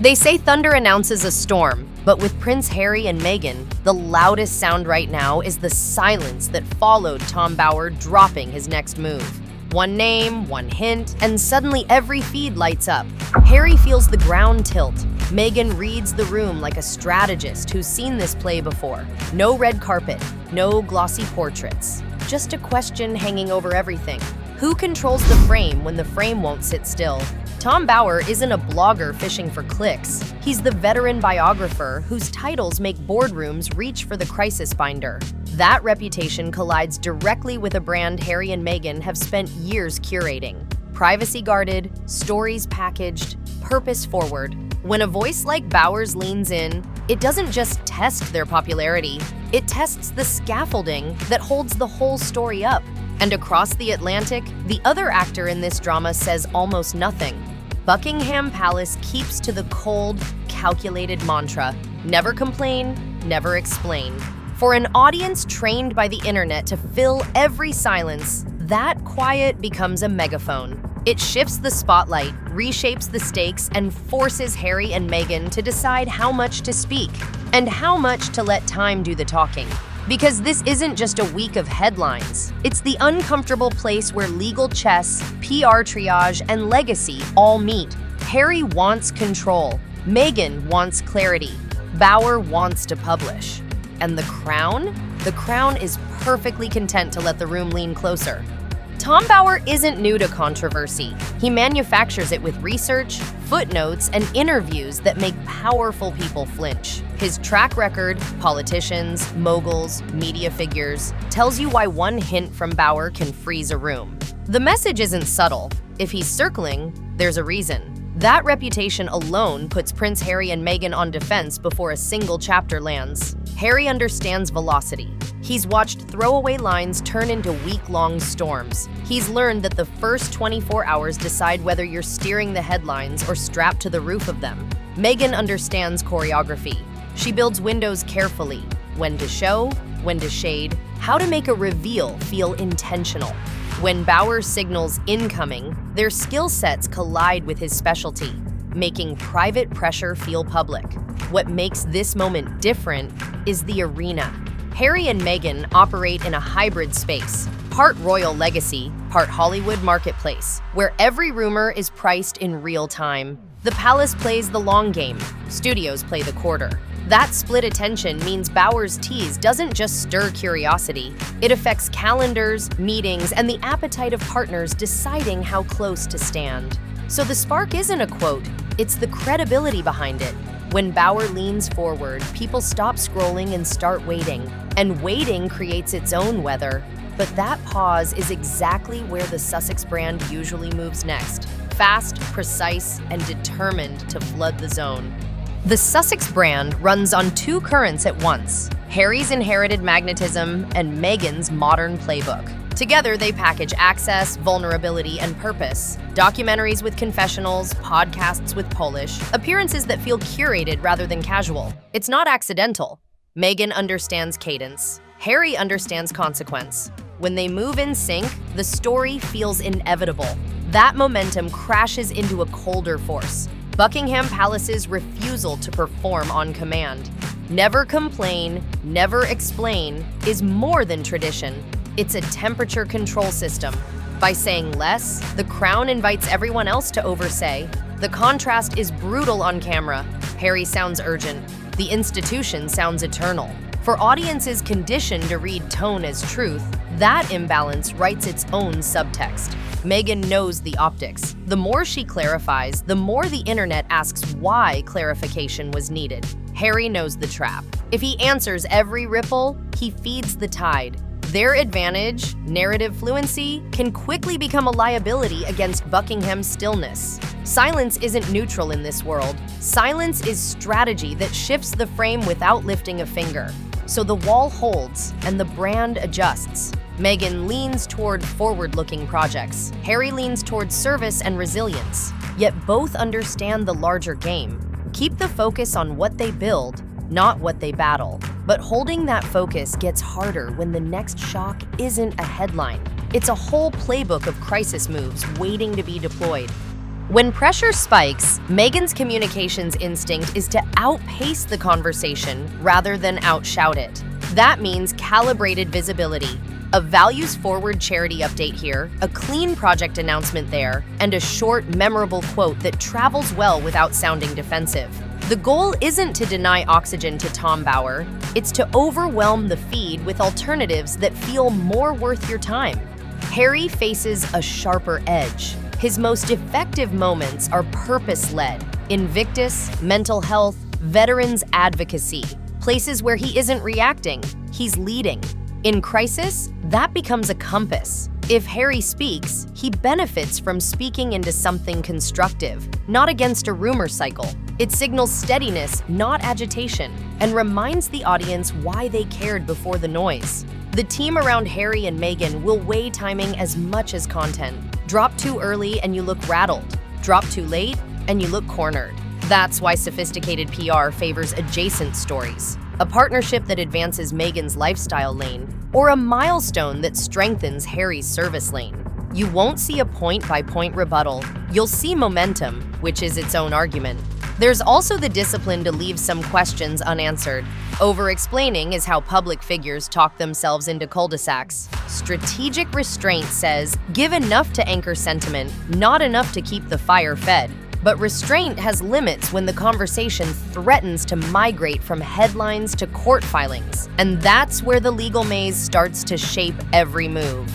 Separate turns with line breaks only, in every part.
They say thunder announces a storm, but with Prince Harry and Meghan, the loudest sound right now is the silence that followed Tom Bower dropping his next move. One name, one hint, and suddenly every feed lights up. Harry feels the ground tilt. Meghan reads the room like a strategist who's seen this play before. No red carpet, no glossy portraits. Just a question hanging over everything. Who controls the frame when the frame won't sit still? Tom Bower isn't a blogger fishing for clicks. He's the veteran biographer whose titles make boardrooms reach for the crisis binder. That reputation collides directly with a brand Harry and Meghan have spent years curating. Privacy guarded, stories packaged, purpose forward. When a voice like Bower's leans in, it doesn't just test their popularity, it tests the scaffolding that holds the whole story up. And across the Atlantic, the other actor in this drama says almost nothing. Buckingham Palace keeps to the cold, calculated mantra, never complain, never explain. For an audience trained by the internet to fill every silence, that quiet becomes a megaphone. It shifts the spotlight, reshapes the stakes, and forces Harry and Meghan to decide how much to speak and how much to let time do the talking. Because this isn't just a week of headlines. It's the uncomfortable place where legal chess, PR triage, and legacy all meet. Harry wants control. Meghan wants clarity. Bower wants to publish. And the Crown? The Crown is perfectly content to let the room lean closer. Tom Bower isn't new to controversy. He manufactures it with research, footnotes, and interviews that make powerful people flinch. His track record, politicians, moguls, media figures, tells you why one hint from Bower can freeze a room. The message isn't subtle. If he's circling, there's a reason. That reputation alone puts Prince Harry and Meghan on defense before a single chapter lands. Harry understands velocity. He's watched throwaway lines turn into week-long storms. He's learned that the first 24 hours decide whether you're steering the headlines or strapped to the roof of them. Meghan understands choreography. She builds windows carefully, when to show, when to shade, how to make a reveal feel intentional. When Bower signals incoming, their skill sets collide with his specialty, making private pressure feel public. What makes this moment different is the arena. Harry and Meghan operate in a hybrid space, part royal legacy, part Hollywood marketplace, where every rumor is priced in real time. The palace plays the long game, studios play the quarter. That split attention means Bower's tease doesn't just stir curiosity, it affects calendars, meetings, and the appetite of partners deciding how close to stand. So the spark isn't a quote, it's the credibility behind it. When Bower leans forward, people stop scrolling and start waiting. And waiting creates its own weather. But that pause is exactly where the Sussex brand usually moves next. Fast, precise, and determined to flood the zone. The Sussex brand runs on two currents at once, Harry's inherited magnetism and Meghan's modern playbook. Together, they package access, vulnerability, and purpose. Documentaries with confessionals, podcasts with Polish, appearances that feel curated rather than casual. It's not accidental. Meghan understands cadence. Harry understands consequence. When they move in sync, the story feels inevitable. That momentum crashes into a colder force. Buckingham Palace's refusal to perform on command. Never complain, never explain is more than tradition. It's a temperature control system. By saying less, the Crown invites everyone else to oversay. The contrast is brutal on camera. Harry sounds urgent. The institution sounds eternal. For audiences conditioned to read tone as truth, that imbalance writes its own subtext. Meghan knows the optics. The more she clarifies, the more the internet asks why clarification was needed. Harry knows the trap. If he answers every ripple, he feeds the tide. Their advantage, narrative fluency, can quickly become a liability against Buckingham's stillness. Silence isn't neutral in this world. Silence is strategy that shifts the frame without lifting a finger. So the wall holds, and the brand adjusts. Meghan leans toward forward-looking projects. Harry leans toward service and resilience. Yet both understand the larger game. Keep the focus on what they build, not what they battle. But holding that focus gets harder when the next shock isn't a headline. It's a whole playbook of crisis moves waiting to be deployed. When pressure spikes, Meghan's communications instinct is to outpace the conversation rather than outshout it. That means calibrated visibility, a values-forward charity update here, a clean project announcement there, and a short, memorable quote that travels well without sounding defensive. The goal isn't to deny oxygen to Tom Bower, it's to overwhelm the feed with alternatives that feel more worth your time. Harry faces a sharper edge. His most effective moments are purpose-led: Invictus, mental health, veterans advocacy, places where he isn't reacting, he's leading. In crisis, that becomes a compass. If Harry speaks, he benefits from speaking into something constructive, not against a rumor cycle. It signals steadiness, not agitation, and reminds the audience why they cared before the noise. The team around Harry and Meghan will weigh timing as much as content. Drop too early and you look rattled. Drop too late and you look cornered. That's why sophisticated PR favors adjacent stories, a partnership that advances Meghan's lifestyle lane, or a milestone that strengthens Harry's service lane. You won't see a point-by-point rebuttal. You'll see momentum, which is its own argument. There's also the discipline to leave some questions unanswered. Over-explaining is how public figures talk themselves into cul-de-sacs. Strategic restraint says, give enough to anchor sentiment, not enough to keep the fire fed. But restraint has limits when the conversation threatens to migrate from headlines to court filings. And that's where the legal maze starts to shape every move.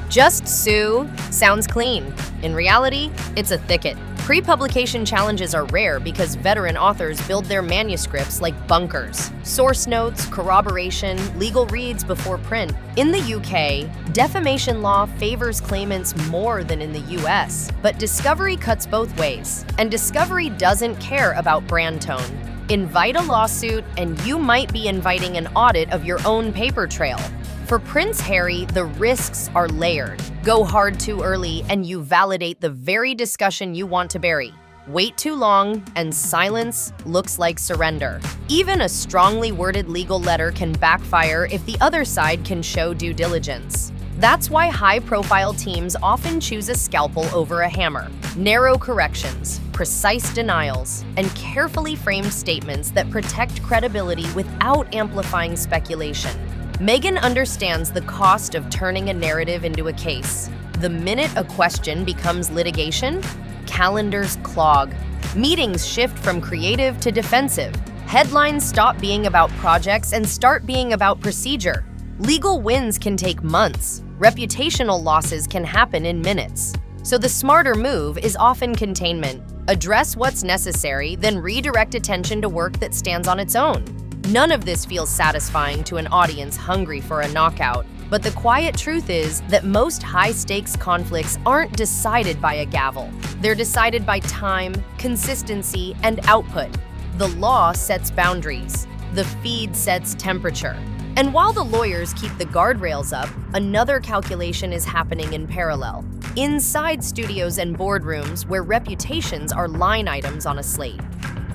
Just sue sounds clean. In reality, it's a thicket. Pre-publication challenges are rare because veteran authors build their manuscripts like bunkers. Source notes, corroboration, legal reads before print. In the UK, defamation law favors claimants more than in the US, but discovery cuts both ways. And discovery doesn't care about brand tone. Invite a lawsuit, and you might be inviting an audit of your own paper trail. For Prince Harry, the risks are layered. Go hard too early and you validate the very discussion you want to bury. Wait too long and silence looks like surrender. Even a strongly worded legal letter can backfire if the other side can show due diligence. That's why high-profile teams often choose a scalpel over a hammer. Narrow corrections, precise denials, and carefully framed statements that protect credibility without amplifying speculation. Meghan understands the cost of turning a narrative into a case. The minute a question becomes litigation, calendars clog. Meetings shift from creative to defensive. Headlines stop being about projects and start being about procedure. Legal wins can take months. Reputational losses can happen in minutes. So the smarter move is often containment. Address what's necessary, then redirect attention to work that stands on its own. None of this feels satisfying to an audience hungry for a knockout, but the quiet truth is that most high-stakes conflicts aren't decided by a gavel. They're decided by time, consistency, and output. The law sets boundaries. The feed sets temperature. And while the lawyers keep the guardrails up, another calculation is happening in parallel. Inside studios and boardrooms where reputations are line items on a slate.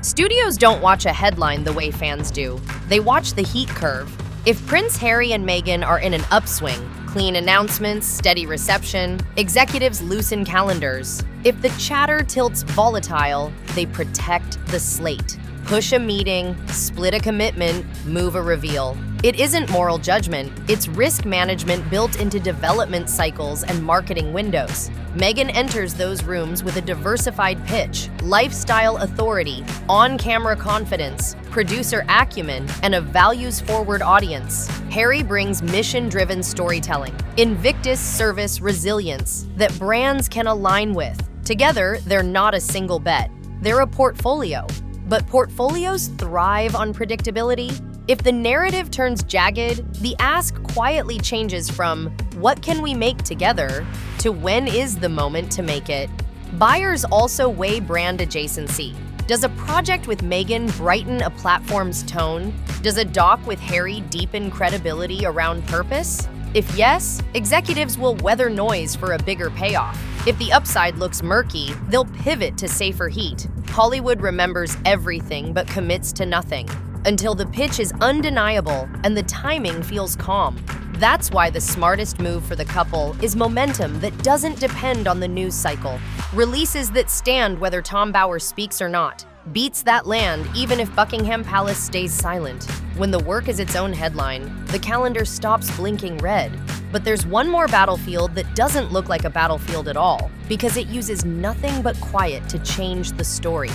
Studios don't watch a headline the way fans do. They watch the heat curve. If Prince Harry and Meghan are in an upswing, clean announcements, steady reception, executives loosen calendars. If the chatter tilts volatile, they protect the slate. Push a meeting, split a commitment, move a reveal. It isn't moral judgment, it's risk management built into development cycles and marketing windows. Meghan enters those rooms with a diversified pitch, lifestyle authority, on-camera confidence, producer acumen, and a values-forward audience. Harry brings mission-driven storytelling, Invictus service resilience that brands can align with. Together, they're not a single bet, they're a portfolio. But portfolios thrive on predictability. If the narrative turns jagged, the ask quietly changes from "what can we make together?" to "when is the moment to make it?" Buyers also weigh brand adjacency. Does a project with Meghan brighten a platform's tone? Does a doc with Harry deepen credibility around purpose? If yes, executives will weather noise for a bigger payoff. If the upside looks murky, they'll pivot to safer heat. Hollywood remembers everything but commits to nothing until the pitch is undeniable and the timing feels calm. That's why the smartest move for the couple is momentum that doesn't depend on the news cycle. Releases that stand whether Tom Bower speaks or not. Beats that land even if Buckingham Palace stays silent. When the work is its own headline, the calendar stops blinking red. But there's one more battlefield that doesn't look like a battlefield at all, because it uses nothing but quiet to change the story.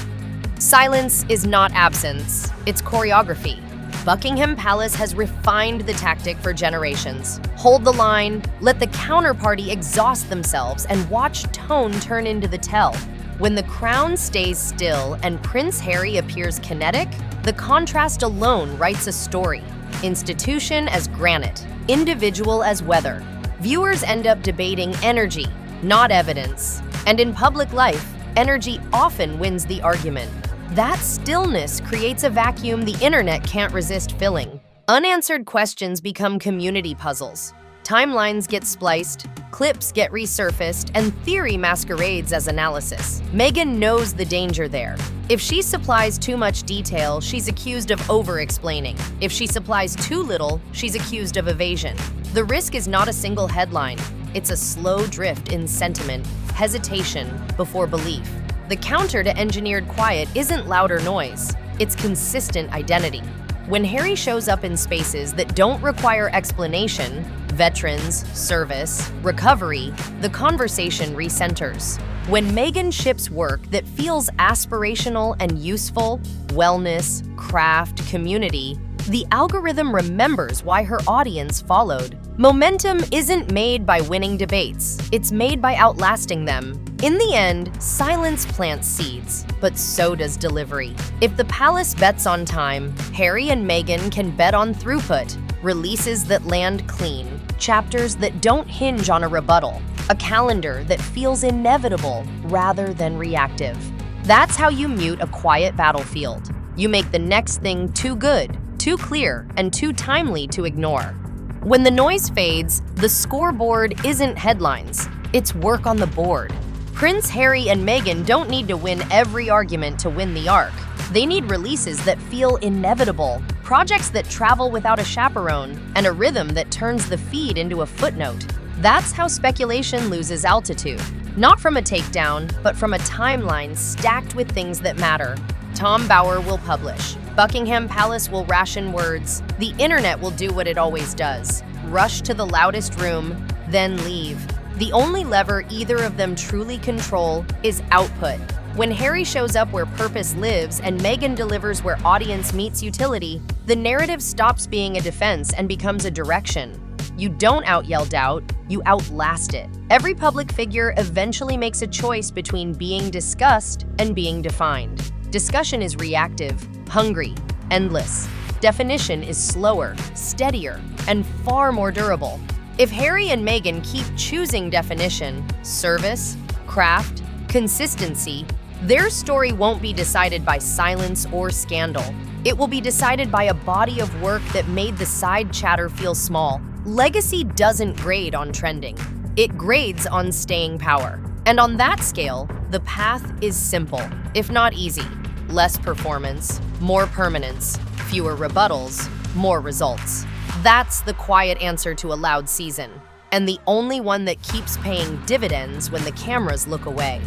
Silence is not absence, it's choreography. Buckingham Palace has refined the tactic for generations. Hold the line, let the counterparty exhaust themselves, and watch tone turn into the tell. When the crown stays still and Prince Harry appears kinetic, the contrast alone writes a story. Institution as granite, individual as weather. Viewers end up debating energy, not evidence. And in public life, energy often wins the argument. That stillness creates a vacuum the internet can't resist filling. Unanswered questions become community puzzles. Timelines get spliced, clips get resurfaced, and theory masquerades as analysis. Meghan knows the danger there. If she supplies too much detail, she's accused of over-explaining. If she supplies too little, she's accused of evasion. The risk is not a single headline. It's a slow drift in sentiment, hesitation before belief. The counter to engineered quiet isn't louder noise, it's consistent identity. When Harry shows up in spaces that don't require explanation, veterans, service, recovery, the conversation recenters. When Meghan ships work that feels aspirational and useful, wellness, craft, community, the algorithm remembers why her audience followed. Momentum isn't made by winning debates, it's made by outlasting them. In the end, silence plants seeds, but so does delivery. If the palace bets on time, Harry and Meghan can bet on throughput, releases that land clean, chapters that don't hinge on a rebuttal, a calendar that feels inevitable rather than reactive. That's how you mute a quiet battlefield. You make the next thing too good, too clear, and too timely to ignore. When the noise fades, the scoreboard isn't headlines, it's work on the board. Prince Harry and Meghan don't need to win every argument to win the arc. They need releases that feel inevitable, projects that travel without a chaperone, and a rhythm that turns the feed into a footnote. That's how speculation loses altitude. Not from a takedown, but from a timeline stacked with things that matter. Tom Bower will publish. Buckingham Palace will ration words. The internet will do what it always does. Rush to the loudest room, then leave. The only lever either of them truly control is output. When Harry shows up where purpose lives and Meghan delivers where audience meets utility, the narrative stops being a defense and becomes a direction. You don't out-yell doubt, you outlast it. Every public figure eventually makes a choice between being discussed and being defined. Discussion is reactive, hungry, endless. Definition is slower, steadier, and far more durable. If Harry and Meghan keep choosing definition, service, craft, consistency, their story won't be decided by silence or scandal. It will be decided by a body of work that made the side chatter feel small. Legacy doesn't grade on trending. It grades on staying power. And on that scale, the path is simple, if not easy. Less performance, more permanence, fewer rebuttals, more results. That's the quiet answer to a loud season, and the only one that keeps paying dividends when the cameras look away.